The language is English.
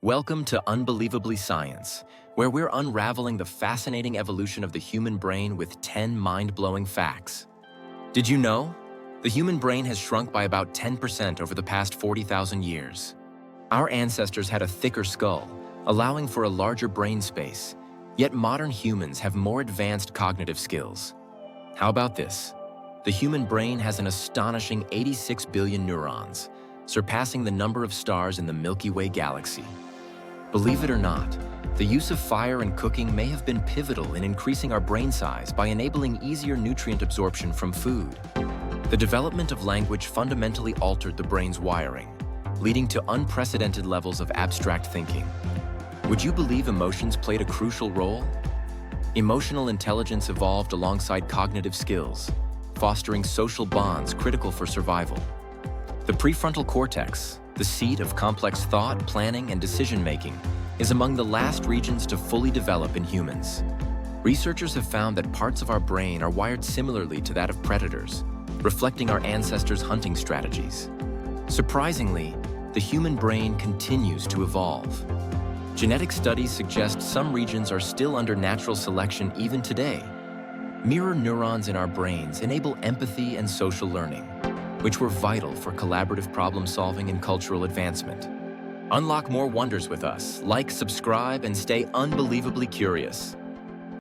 Welcome to Unbelievably Science, where we're unraveling the fascinating evolution of the human brain with 10 mind-blowing facts. Did you know? The human brain has shrunk by about 10% over the past 40,000 years. Our ancestors had a thicker skull, allowing for a larger brain space, yet modern humans have more advanced cognitive skills. How about this? The human brain has an astonishing 86 billion neurons, surpassing the number of stars in the Milky Way galaxy. Believe it or not, the use of fire and cooking may have been pivotal in increasing our brain size by enabling easier nutrient absorption from food. The development of language fundamentally altered the brain's wiring, leading to unprecedented levels of abstract thinking. Would you believe emotions played a crucial role? Emotional intelligence evolved alongside cognitive skills, fostering social bonds critical for survival. The prefrontal cortex, the seat of complex thought, planning, and decision-making, is among the last regions to fully develop in humans. Researchers have found that parts of our brain are wired similarly to that of predators, reflecting our ancestors' hunting strategies. Surprisingly, the human brain continues to evolve. Genetic studies suggest some regions are still under natural selection even today. Mirror neurons in our brains enable empathy and social learning, which were vital for collaborative problem-solving and cultural advancement. Unlock more wonders with us. Like, subscribe, and stay unbelievably curious.